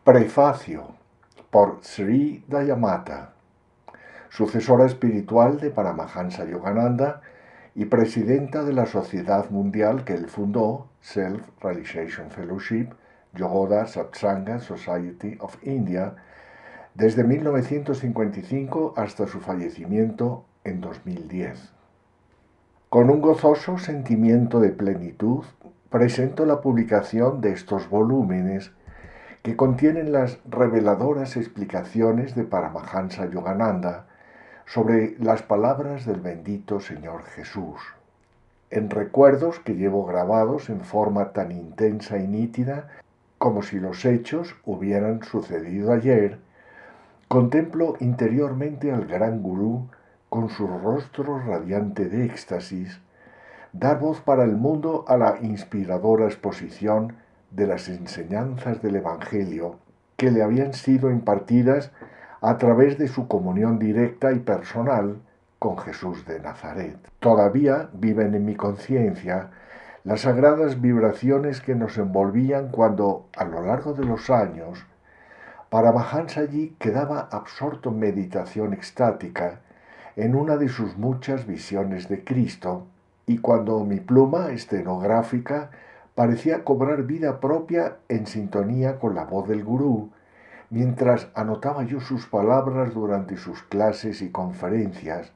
Prefacio por Sri Dayamata, sucesora espiritual de Paramahansa Yogananda y presidenta de la sociedad mundial que él fundó, Self-Realization Fellowship, Yogoda Satsanga Society of India, desde 1955 hasta su fallecimiento en 2010. Con un gozoso sentimiento de plenitud, presento la publicación de estos volúmenes que contienen las reveladoras explicaciones de Paramahansa Yogananda sobre las palabras del bendito Señor Jesús, en recuerdos que llevo grabados en forma tan intensa y nítida como si los hechos hubieran sucedido ayer. Contemplo interiormente al gran gurú con su rostro radiante de éxtasis, dar voz para el mundo a la inspiradora exposición de las enseñanzas del Evangelio que le habían sido impartidas a través de su comunión directa y personal con Jesús de Nazaret. Todavía viven en mi conciencia las sagradas vibraciones que nos envolvían cuando, a lo largo de los años, Paramahansaji quedaba absorto en meditación extática en una de sus muchas visiones de Cristo, y cuando mi pluma estenográfica parecía cobrar vida propia en sintonía con la voz del gurú, mientras anotaba yo sus palabras durante sus clases y conferencias,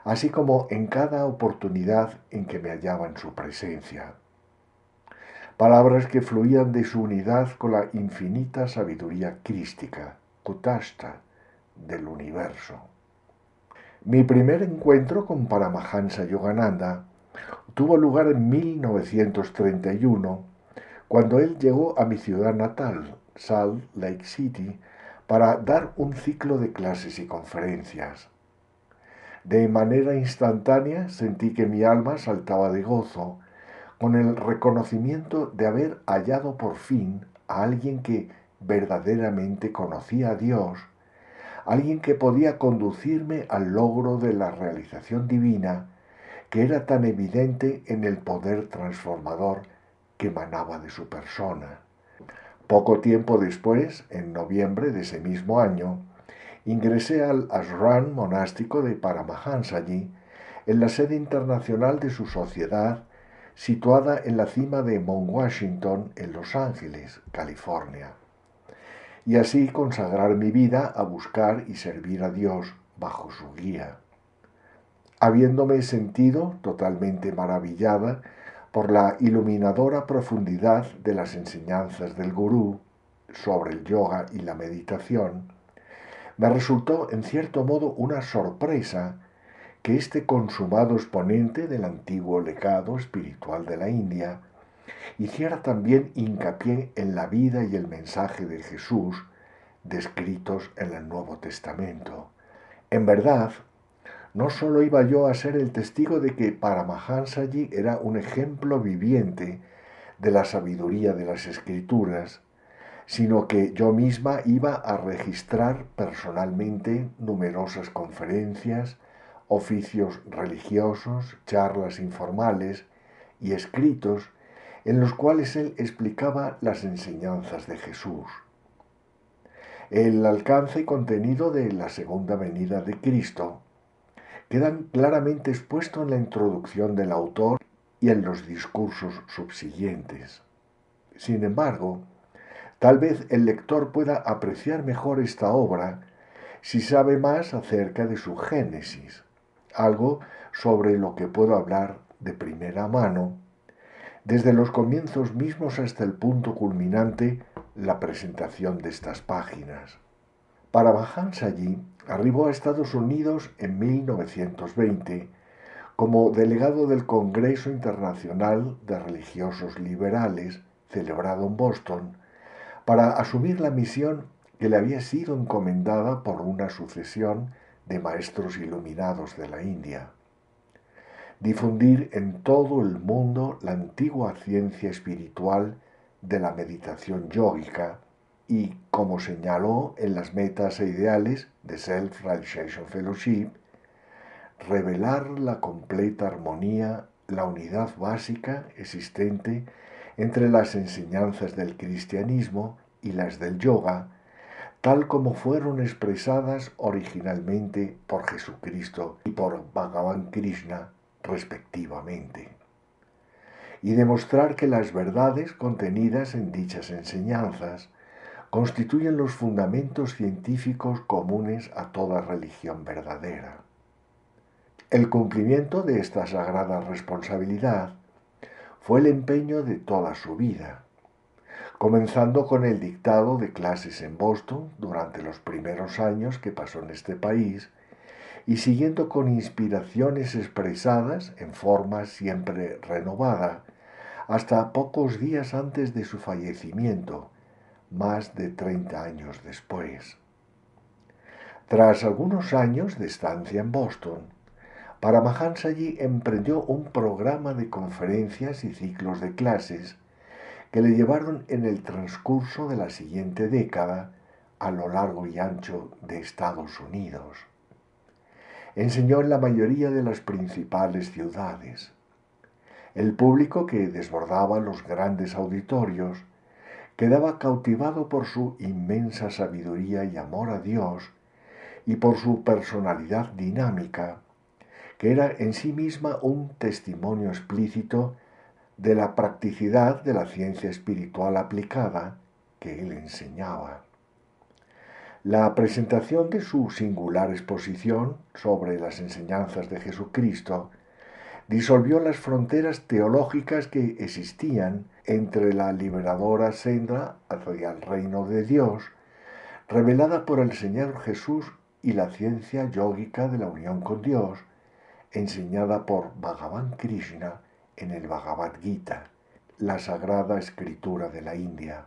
así como en cada oportunidad en que me hallaba en su presencia. Palabras que fluían de su unidad con la infinita sabiduría crística, Kutashta, del universo. Mi primer encuentro con Paramahansa Yogananda tuvo lugar en 1931, cuando él llegó a mi ciudad natal, Salt Lake City, para dar un ciclo de clases y conferencias. De manera instantánea sentí que mi alma saltaba de gozo, con el reconocimiento de haber hallado por fin a alguien que verdaderamente conocía a Dios, alguien que podía conducirme al logro de la realización divina, que era tan evidente en el poder transformador que emanaba de su persona. Poco tiempo después, en noviembre de ese mismo año, ingresé al ashram monástico de Paramahansaji, en la sede internacional de su sociedad, situada en la cima de Mount Washington, en Los Ángeles, California, y así consagrar mi vida a buscar y servir a Dios bajo su guía. Habiéndome sentido totalmente maravillada por la iluminadora profundidad de las enseñanzas del gurú sobre el yoga y la meditación, me resultó en cierto modo una sorpresa que este consumado exponente del antiguo legado espiritual de la India hiciera también hincapié en la vida y el mensaje de Jesús descritos en el Nuevo Testamento. En verdad, no solo iba yo a ser el testigo de que Paramahansaji era un ejemplo viviente de la sabiduría de las Escrituras, sino que yo misma iba a registrar personalmente numerosas conferencias, oficios religiosos, charlas informales y escritos en los cuales él explicaba las enseñanzas de Jesús. El alcance y contenido de la segunda venida de Cristo quedan claramente expuestos en la introducción del autor y en los discursos subsiguientes. Sin embargo, tal vez el lector pueda apreciar mejor esta obra si sabe más acerca de su génesis, algo sobre lo que puedo hablar de primera mano, desde los comienzos mismos hasta el punto culminante, la presentación de estas páginas. Paramahansaji arribó a Estados Unidos en 1920 como delegado del Congreso Internacional de Religiosos Liberales, celebrado en Boston, para asumir la misión que le había sido encomendada por una sucesión de maestros iluminados de la India: difundir en todo el mundo la antigua ciencia espiritual de la meditación yógica y, como señaló en las metas e ideales de Self-Realization Fellowship, revelar la completa armonía, la unidad básica existente entre las enseñanzas del cristianismo y las del yoga, tal como fueron expresadas originalmente por Jesucristo y por Bhagavan Krishna, respectivamente, y demostrar que las verdades contenidas en dichas enseñanzas constituyen los fundamentos científicos comunes a toda religión verdadera. El cumplimiento de esta sagrada responsabilidad fue el empeño de toda su vida, comenzando con el dictado de clases en Boston durante los primeros años que pasó en este país y siguiendo con inspiraciones expresadas en forma siempre renovada hasta pocos días antes de su fallecimiento, más de 30 años después. Tras algunos años de estancia en Boston, Paramahansaji emprendió un programa de conferencias y ciclos de clases que le llevaron en el transcurso de la siguiente década a lo largo y ancho de Estados Unidos. Enseñó en la mayoría de las principales ciudades. El público, que desbordaba los grandes auditorios, quedaba cautivado por su inmensa sabiduría y amor a Dios y por su personalidad dinámica, que era en sí misma un testimonio explícito de la practicidad de la ciencia espiritual aplicada que él enseñaba. La presentación de su singular exposición sobre las enseñanzas de Jesucristo disolvió las fronteras teológicas que existían entre la liberadora senda hacia el reino de Dios, revelada por el Señor Jesús, y la ciencia yógica de la unión con Dios, enseñada por Bhagavan Krishna en el Bhagavad Gita, la sagrada escritura de la India.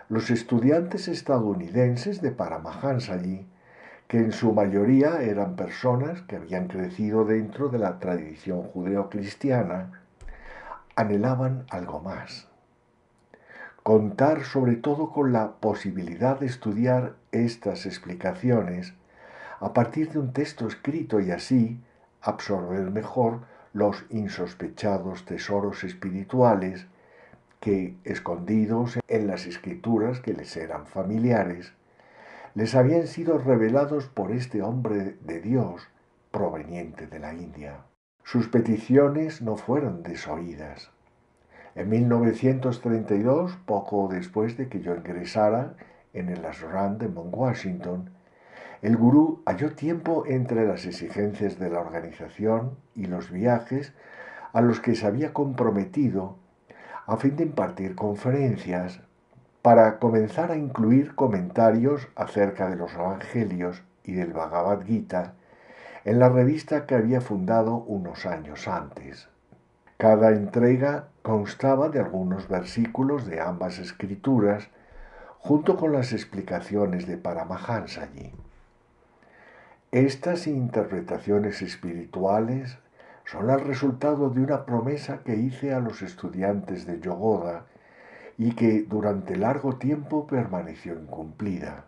Los estudiantes estadounidenses de Paramahansaji, que en su mayoría eran personas que habían crecido dentro de la tradición judeocristiana, anhelaban algo más. Contar sobre todo con la posibilidad de estudiar estas explicaciones a partir de un texto escrito y así absorber mejor los insospechados tesoros espirituales que, escondidos en las escrituras que les eran familiares, les habían sido revelados por este hombre de Dios proveniente de la India. Sus peticiones no fueron desoídas. En 1932, poco después de que yo ingresara en el ashram de Mount Washington, el gurú halló tiempo entre las exigencias de la organización y los viajes a los que se había comprometido a fin de impartir conferencias para comenzar a incluir comentarios acerca de los evangelios y del Bhagavad Gita en la revista que había fundado unos años antes. Cada entrega constaba de algunos versículos de ambas escrituras, junto con las explicaciones de Paramahansaji. Estas interpretaciones espirituales son el resultado de una promesa que hice a los estudiantes de Yogoda y que durante largo tiempo permaneció incumplida,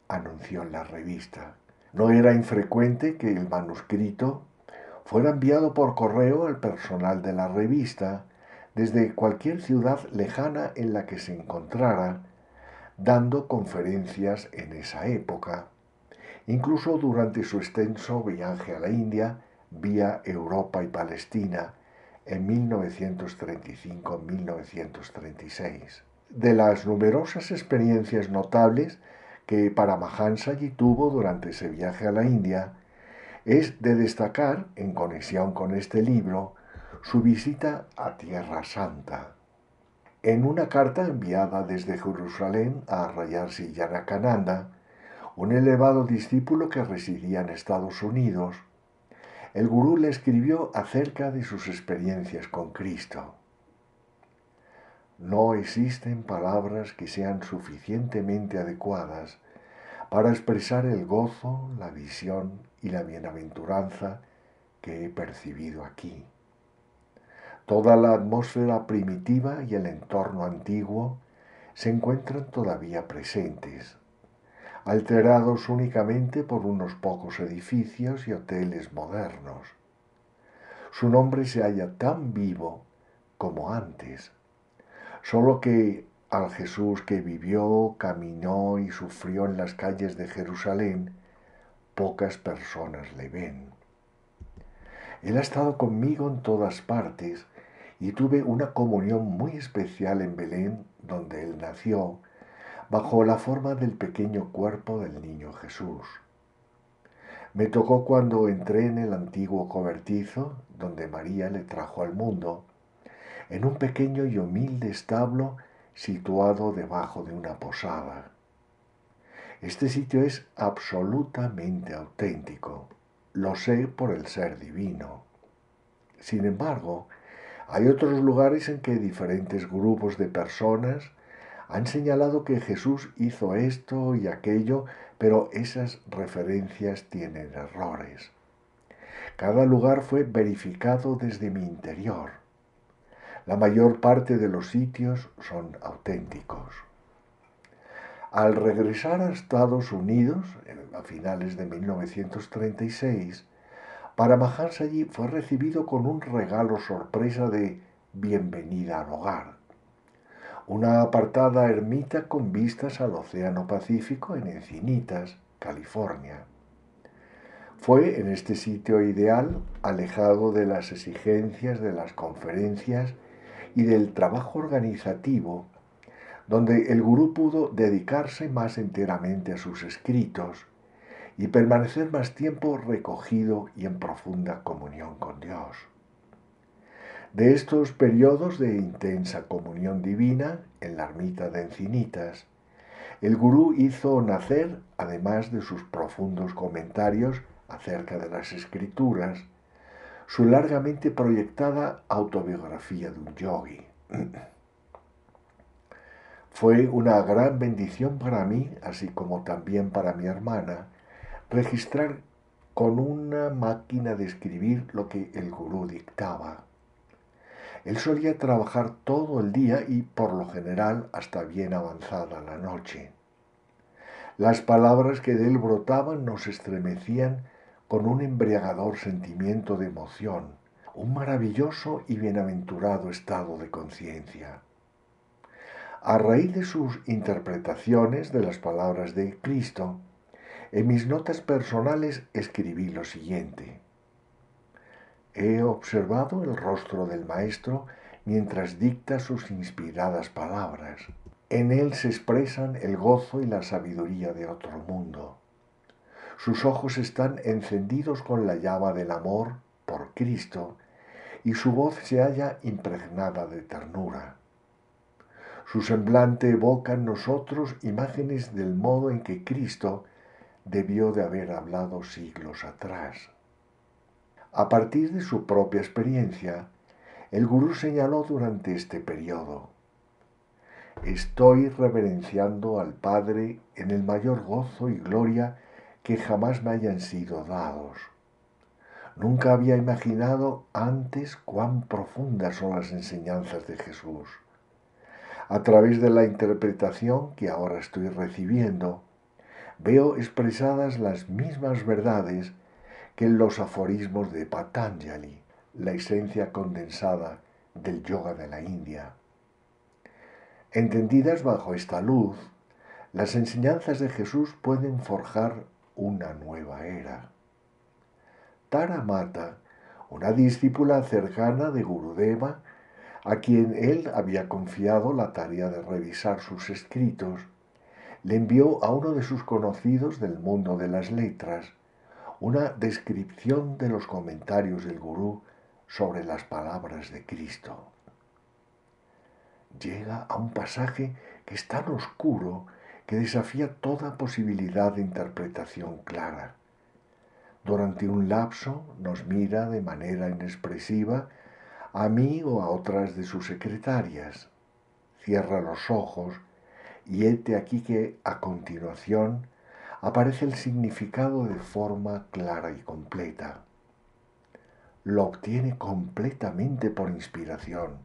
anunció en la revista. No era infrecuente que el manuscrito fuera enviado por correo al personal de la revista desde cualquier ciudad lejana en la que se encontrara, dando conferencias en esa época, incluso durante su extenso viaje a la India vía Europa y Palestina en 1935-1936. De las numerosas experiencias notables que Paramahansaji tuvo durante ese viaje a la India, es de destacar, en conexión con este libro, su visita a Tierra Santa. En una carta enviada desde Jerusalén a Rajarsi Janakananda, un elevado discípulo que residía en Estados Unidos, el gurú le escribió acerca de sus experiencias con Cristo. No existen palabras que sean suficientemente adecuadas para expresar el gozo, la visión y la bienaventuranza que he percibido aquí. Toda la atmósfera primitiva y el entorno antiguo se encuentran todavía presentes, alterados únicamente por unos pocos edificios y hoteles modernos. Su nombre se halla tan vivo como antes, solo que al Jesús que vivió, caminó y sufrió en las calles de Jerusalén, pocas personas le ven. Él ha estado conmigo en todas partes y tuve una comunión muy especial en Belén, donde Él nació, bajo la forma del pequeño cuerpo del niño Jesús. Me tocó cuando entré en el antiguo cobertizo, donde María le trajo al mundo, en un pequeño y humilde establo situado debajo de una posada. Este sitio es absolutamente auténtico. Lo sé por el ser divino. Sin embargo, hay otros lugares en que diferentes grupos de personas han señalado que Jesús hizo esto y aquello, pero esas referencias tienen errores. Cada lugar fue verificado desde mi interior. La mayor parte de los sitios son auténticos. Al regresar a Estados Unidos, a finales de 1936, Paramahansaji fue recibido con un regalo sorpresa de bienvenida al hogar. Una apartada ermita con vistas al Océano Pacífico en Encinitas, California. Fue en este sitio ideal, alejado de las exigencias de las conferencias y del trabajo organizativo, donde el gurú pudo dedicarse más enteramente a sus escritos y permanecer más tiempo recogido y en profunda comunión con Dios. De estos periodos de intensa comunión divina en la ermita de Encinitas, el gurú hizo nacer, además de sus profundos comentarios acerca de las escrituras, su largamente proyectada autobiografía de un yogi. Fue una gran bendición para mí, así como también para mi hermana, registrar con una máquina de escribir lo que el gurú dictaba. Él solía trabajar todo el día y, por lo general, hasta bien avanzada la noche. Las palabras que de él brotaban nos estremecían con un embriagador sentimiento de emoción, un maravilloso y bienaventurado estado de conciencia. A raíz de sus interpretaciones de las palabras de Cristo, en mis notas personales escribí lo siguiente. He observado el rostro del Maestro mientras dicta sus inspiradas palabras. En él se expresan el gozo y la sabiduría de otro mundo. Sus ojos están encendidos con la llama del amor por Cristo y su voz se halla impregnada de ternura. Su semblante evoca en nosotros imágenes del modo en que Cristo debió de haber hablado siglos atrás. A partir de su propia experiencia, el gurú señaló durante este periodo: estoy reverenciando al Padre en el mayor gozo y gloria que jamás me hayan sido dados. Nunca había imaginado antes cuán profundas son las enseñanzas de Jesús. A través de la interpretación que ahora estoy recibiendo, veo expresadas las mismas verdades que en los aforismos de Patanjali, la esencia condensada del yoga de la India. Entendidas bajo esta luz, las enseñanzas de Jesús pueden forjar una nueva era. Tara Mata, una discípula cercana de Gurudeva, a quien él había confiado la tarea de revisar sus escritos, le envió a uno de sus conocidos del mundo de las letras una descripción de los comentarios del gurú sobre las palabras de Cristo. Llega a un pasaje que es tan oscuro que desafía toda posibilidad de interpretación clara. Durante un lapso nos mira de manera inexpresiva a mí o a otras de sus secretarias. Cierra los ojos y hete aquí que, a continuación, aparece el significado de forma clara y completa. Lo obtiene completamente por inspiración.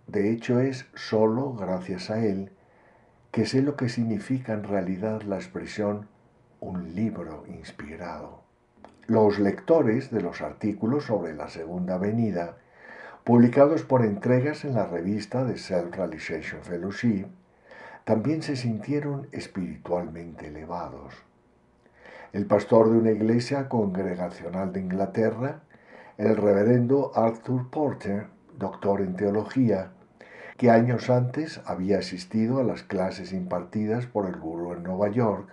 De hecho, es sólo gracias a él que sé lo que significa en realidad la expresión un libro inspirado. Los lectores de los artículos sobre la Segunda Venida, publicados por entregas en la revista de Self-Realization Fellowship, también se sintieron espiritualmente elevados. El pastor de una iglesia congregacional de Inglaterra, el reverendo Arthur Porter, doctor en teología, que años antes había asistido a las clases impartidas por el gurú en Nueva York,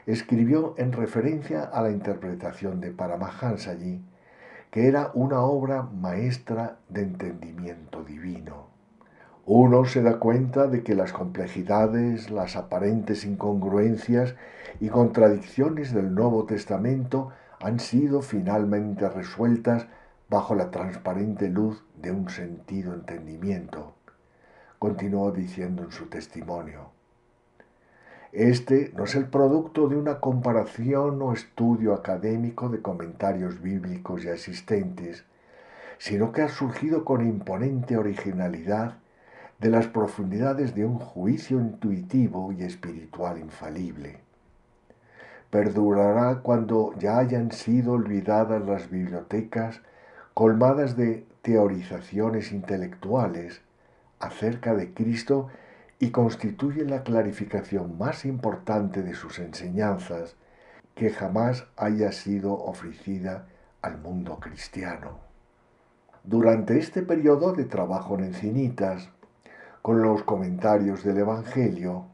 escribió en referencia a la interpretación de Paramahansaji que era una obra maestra de entendimiento divino. Uno se da cuenta de que las complejidades, las aparentes incongruencias y contradicciones del Nuevo Testamento han sido finalmente resueltas bajo la transparente luz de un sentido entendimiento, continuó diciendo en su testimonio. Este no es el producto de una comparación o estudio académico de comentarios bíblicos ya existentes, sino que ha surgido con imponente originalidad de las profundidades de un juicio intuitivo y espiritual infalible. Perdurará cuando ya hayan sido olvidadas las bibliotecas colmadas de teorizaciones intelectuales acerca de Cristo y constituye la clarificación más importante de sus enseñanzas que jamás haya sido ofrecida al mundo cristiano. Durante este periodo de trabajo en encinitas, con los comentarios del Evangelio,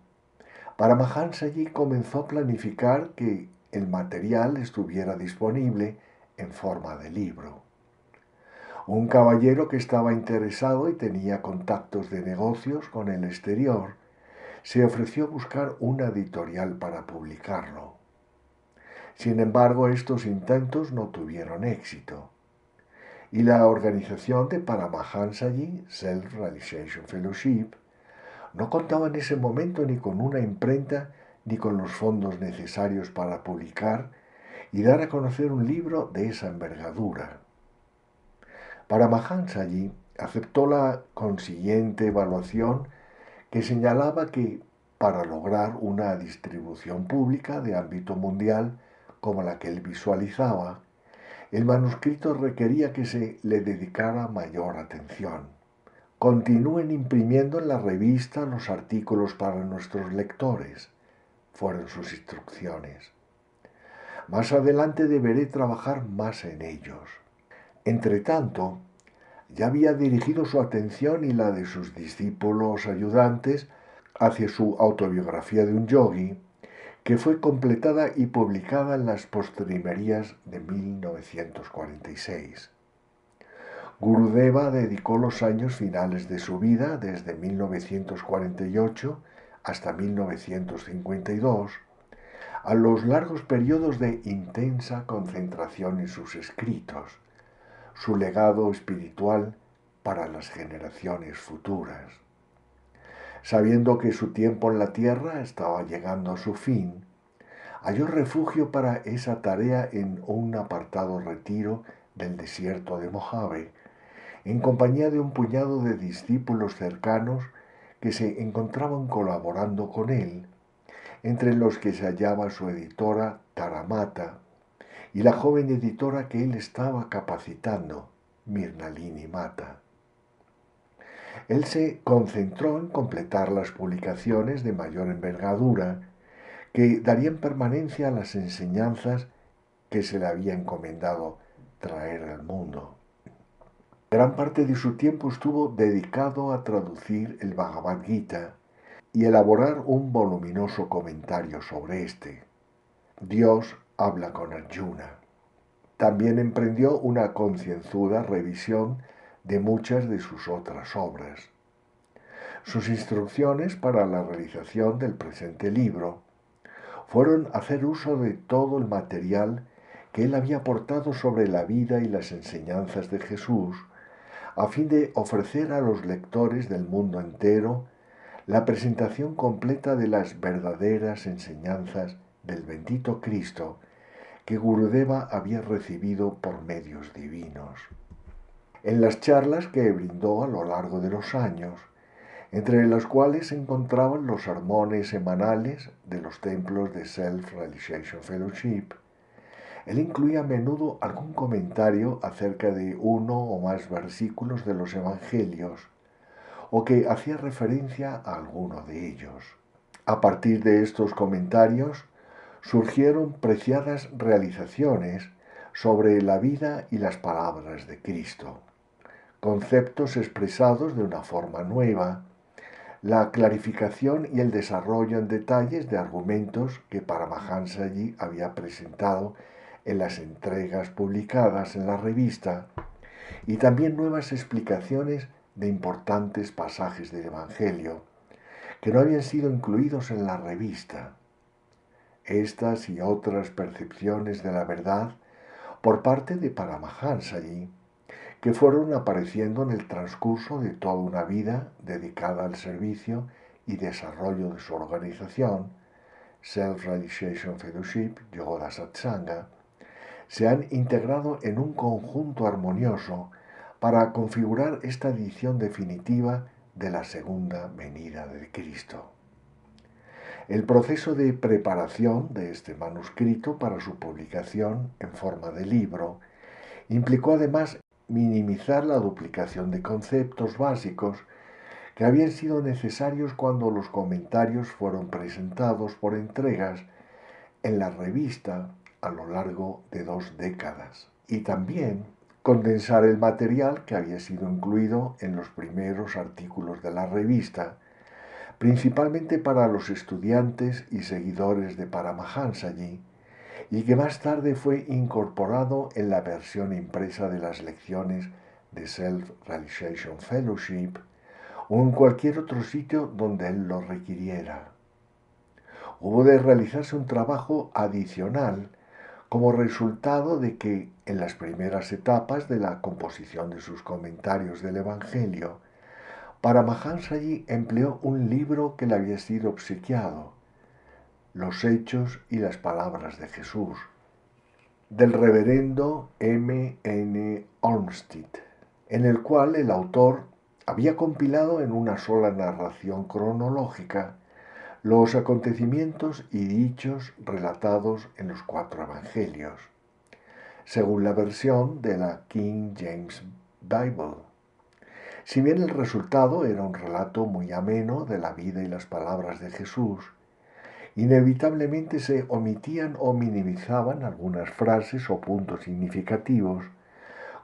Paramahansaji comenzó a planificar que el material estuviera disponible en forma de libro. Un caballero que estaba interesado y tenía contactos de negocios con el exterior se ofreció a buscar una editorial para publicarlo. Sin embargo, estos intentos no tuvieron éxito y la organización de Paramahansaji Self-Realization Fellowship no contaba en ese momento ni con una imprenta ni con los fondos necesarios para publicar y dar a conocer un libro de esa envergadura. Paramahansaji aceptó la consiguiente evaluación que señalaba que para lograr una distribución pública de ámbito mundial como la que él visualizaba, el manuscrito requería que se le dedicara mayor atención. Continúen imprimiendo en la revista los artículos para nuestros lectores, fueron sus instrucciones. Más adelante deberé trabajar más en ellos. Entretanto, ya había dirigido su atención y la de sus discípulos ayudantes hacia su autobiografía de un yogi, que fue completada y publicada en las postrimerías de 1946. Gurudeva dedicó los años finales de su vida, desde 1948 hasta 1952, a los largos periodos de intensa concentración en sus escritos, su legado espiritual para las generaciones futuras. Sabiendo que su tiempo en la tierra estaba llegando a su fin, halló refugio para esa tarea en un apartado retiro del desierto de Mojave, en compañía de un puñado de discípulos cercanos que se encontraban colaborando con él, entre los que se hallaba su editora Taramata y la joven editora que él estaba capacitando, Mrinalini Mata. Él se concentró en completar las publicaciones de mayor envergadura que darían permanencia a las enseñanzas que se le había encomendado traer al mundo. Gran parte de su tiempo estuvo dedicado a traducir el Bhagavad Gita y elaborar un voluminoso comentario sobre este. Dios habla con Arjuna. También emprendió una concienzuda revisión de muchas de sus otras obras. Sus instrucciones para la realización del presente libro fueron hacer uso de todo el material que él había aportado sobre la vida y las enseñanzas de Jesús, a fin de ofrecer a los lectores del mundo entero la presentación completa de las verdaderas enseñanzas del bendito Cristo que Gurudeva había recibido por medios divinos. En las charlas que brindó a lo largo de los años, entre las cuales se encontraban los sermones semanales de los templos de Self-Realization Fellowship, él incluía a menudo algún comentario acerca de uno o más versículos de los evangelios, o que hacía referencia a alguno de ellos. A partir de estos comentarios surgieron preciadas realizaciones sobre la vida y las palabras de Cristo, conceptos expresados de una forma nueva, la clarificación y el desarrollo en detalles de argumentos que Paramahansaji había presentado en las entregas publicadas en la revista, y también nuevas explicaciones de importantes pasajes del Evangelio que no habían sido incluidos en la revista. Estas y otras percepciones de la verdad por parte de Paramahansaji, que fueron apareciendo en el transcurso de toda una vida dedicada al servicio y desarrollo de su organización, Self-Realization Fellowship, Yoga Satsanga, se han integrado en un conjunto armonioso para configurar esta edición definitiva de la segunda venida de Cristo. El proceso de preparación de este manuscrito para su publicación en forma de libro implicó además minimizar la duplicación de conceptos básicos que habían sido necesarios cuando los comentarios fueron presentados por entregas en la revista a lo largo de 2 décadas, y también condensar el material que había sido incluido en los primeros artículos de la revista, principalmente para los estudiantes y seguidores de Paramahansaji, y que más tarde fue incorporado en la versión impresa de las lecciones de Self-Realization Fellowship o en cualquier otro sitio donde él lo requiriera. Hubo de realizarse un trabajo adicional como resultado de que en las primeras etapas de la composición de sus comentarios del Evangelio, Paramahansaji empleó un libro que le había sido obsequiado, Los Hechos y las Palabras de Jesús, del reverendo M. N. Olmsted, en el cual el autor había compilado en una sola narración cronológica los acontecimientos y dichos relatados en los 4 evangelios, según la versión de la King James Bible. Si bien el resultado era un relato muy ameno de la vida y las palabras de Jesús, inevitablemente se omitían o minimizaban algunas frases o puntos significativos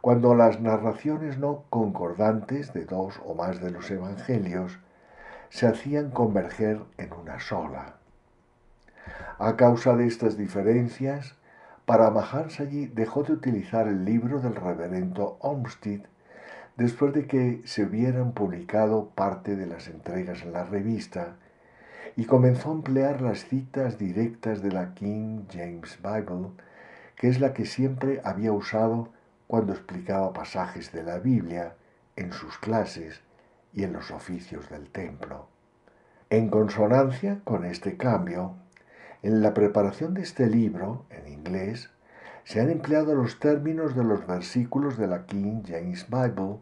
cuando las narraciones no concordantes de 2 o más de los evangelios se hacían converger en una sola. A causa de estas diferencias, Paramahansaji dejó de utilizar el libro del reverendo Olmsted después de que se hubieran publicado parte de las entregas en la revista, y comenzó a emplear las citas directas de la King James Bible, que es la que siempre había usado cuando explicaba pasajes de la Biblia en sus clases y en los oficios del templo. En consonancia con este cambio, en la preparación de este libro, en inglés, se han empleado los términos de los versículos de la King James Bible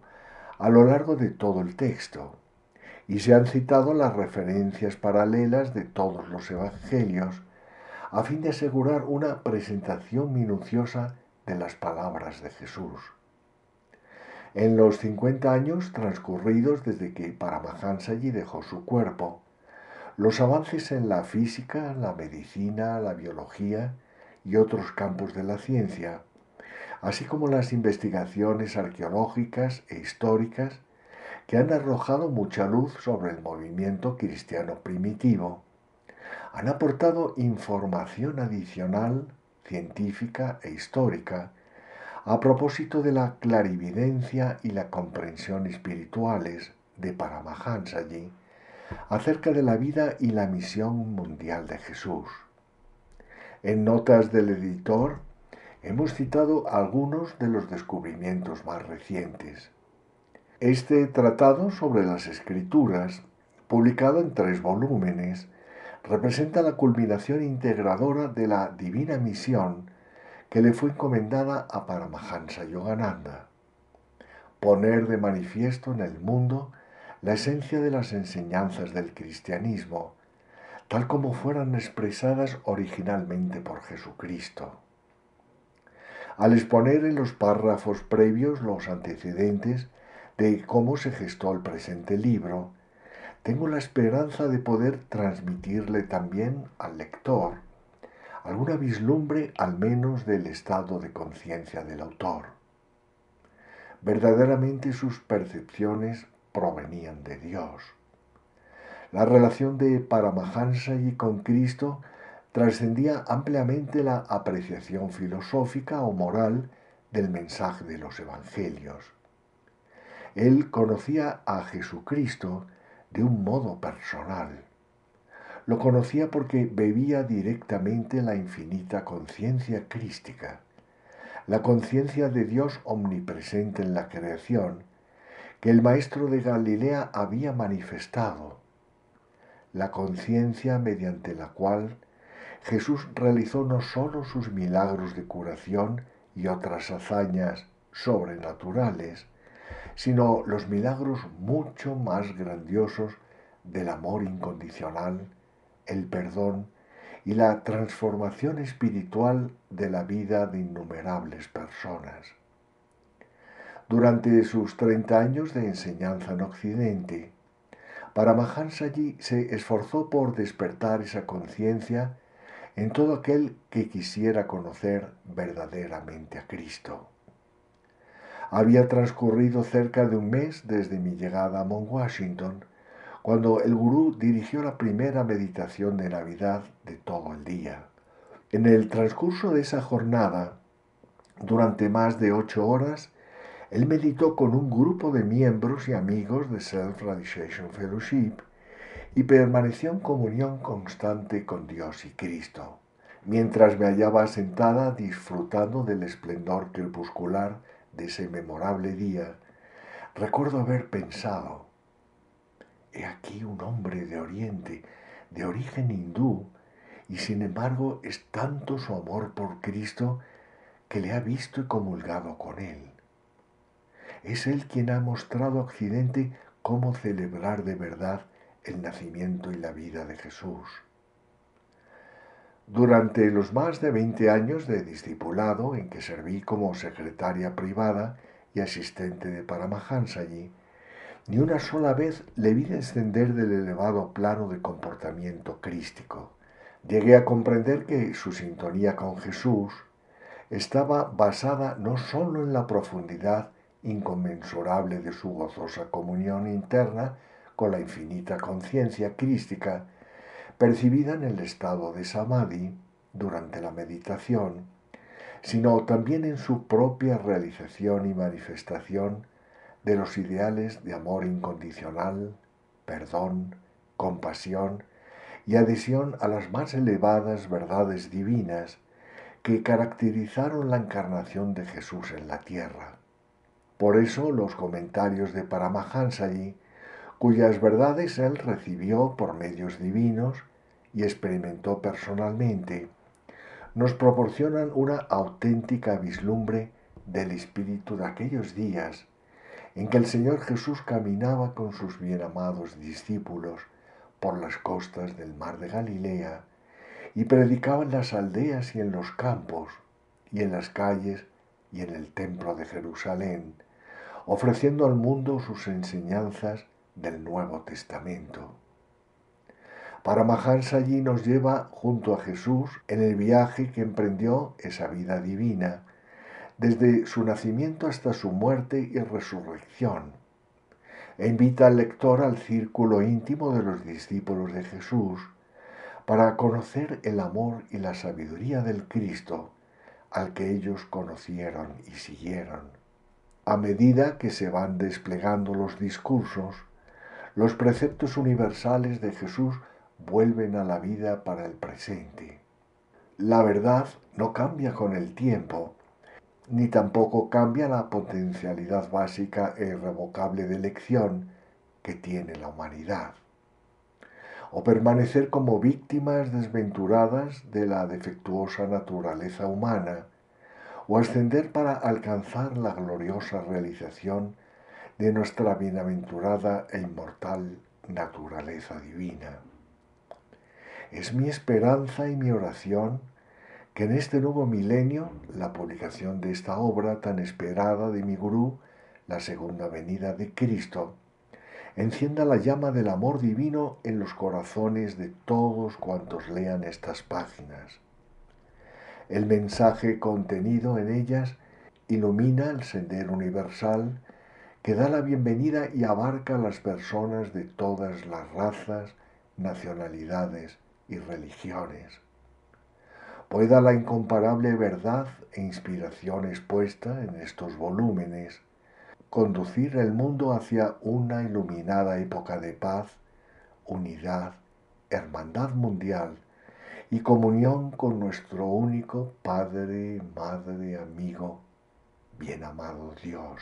a lo largo de todo el texto, y se han citado las referencias paralelas de todos los evangelios, a fin de asegurar una presentación minuciosa de las palabras de Jesús. En los 50 años transcurridos desde que Paramahansaji dejó su cuerpo, los avances en la física, la medicina, la biología y otros campos de la ciencia, así como las investigaciones arqueológicas e históricas que han arrojado mucha luz sobre el movimiento cristiano primitivo, han aportado información adicional, científica e histórica, a propósito de la clarividencia y la comprensión espirituales de Paramahansaji acerca de la vida y la misión mundial de Jesús. En notas del editor hemos citado algunos de los descubrimientos más recientes. Este tratado sobre las Escrituras, publicado en 3 volúmenes, representa la culminación integradora de la divina misión que le fue encomendada a Paramahansa Yogananda: poner de manifiesto en el mundo la esencia de las enseñanzas del cristianismo, tal como fueran expresadas originalmente por Jesucristo. Al exponer en los párrafos previos los antecedentes de cómo se gestó el presente libro, tengo la esperanza de poder transmitirle también al lector alguna vislumbre al menos del estado de conciencia del autor. Verdaderamente sus percepciones provenían de Dios. La relación de Paramahansaji con Cristo trascendía ampliamente la apreciación filosófica o moral del mensaje de los evangelios. Él conocía a Jesucristo de un modo personal. Lo conocía porque bebía directamente la infinita conciencia crística, la conciencia de Dios omnipresente en la creación, que el Maestro de Galilea había manifestado, la conciencia mediante la cual Jesús realizó no sólo sus milagros de curación y otras hazañas sobrenaturales, sino los milagros mucho más grandiosos del amor incondicional, el perdón y la transformación espiritual de la vida de innumerables personas. Durante sus 30 años de enseñanza en Occidente, Paramahansaji se esforzó por despertar esa conciencia en todo aquel que quisiera conocer verdaderamente a Cristo. Había transcurrido cerca de un mes desde mi llegada a Mount Washington, cuando el gurú dirigió la primera meditación de Navidad de todo el día. En el transcurso de esa jornada, durante más de 8 horas, él meditó con un grupo de miembros y amigos de Self-Realization Fellowship y permaneció en comunión constante con Dios y Cristo, mientras me hallaba sentada disfrutando del esplendor crepuscular de ese memorable día. Recuerdo haber pensado: he aquí un hombre de Oriente, de origen hindú, y sin embargo es tanto su amor por Cristo que le ha visto y comulgado con él. Es él quien ha mostrado a Occidente cómo celebrar de verdad el nacimiento y la vida de Jesús. Durante los más de 20 años de discipulado en que serví como secretaria privada y asistente de Paramahansaji, ni una sola vez le vi descender del elevado plano de comportamiento crístico. Llegué a comprender que su sintonía con Jesús estaba basada no sólo en la profundidad inconmensurable de su gozosa comunión interna con la infinita conciencia crística, percibida en el estado de samadhi durante la meditación, sino también en su propia realización y manifestación de los ideales de amor incondicional, perdón, compasión y adhesión a las más elevadas verdades divinas que caracterizaron la encarnación de Jesús en la tierra. Por eso los comentarios de Paramahansaji, cuyas verdades él recibió por medios divinos y experimentó personalmente, nos proporcionan una auténtica vislumbre del espíritu de aquellos días en que el Señor Jesús caminaba con sus bienamados discípulos por las costas del mar de Galilea y predicaba en las aldeas y en los campos y en las calles y en el templo de Jerusalén, ofreciendo al mundo sus enseñanzas del Nuevo Testamento. Paramahansaji nos lleva junto a Jesús en el viaje que emprendió esa vida divina, desde su nacimiento hasta su muerte y resurrección, e invita al lector al círculo íntimo de los discípulos de Jesús para conocer el amor y la sabiduría del Cristo al que ellos conocieron y siguieron. A medida que se van desplegando los discursos, los preceptos universales de Jesús vuelven a la vida para el presente. La verdad no cambia con el tiempo, ni tampoco cambia la potencialidad básica e irrevocable de elección que tiene la humanidad. O permanecer como víctimas desventuradas de la defectuosa naturaleza humana, o ascender para alcanzar la gloriosa realización de nuestra bienaventurada e inmortal naturaleza divina. Es mi esperanza y mi oración que en este nuevo milenio, la publicación de esta obra tan esperada de mi gurú, la segunda venida de Cristo, encienda la llama del amor divino en los corazones de todos cuantos lean estas páginas. El mensaje contenido en ellas ilumina el sendero universal que da la bienvenida y abarca a las personas de todas las razas, nacionalidades y religiones. Pueda la incomparable verdad e inspiración expuesta en estos volúmenes conducir el mundo hacia una iluminada época de paz, unidad, hermandad mundial y comunión con nuestro único Padre, Madre, amigo, bien amado Dios.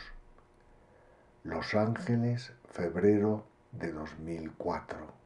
Los Ángeles, febrero de 2004.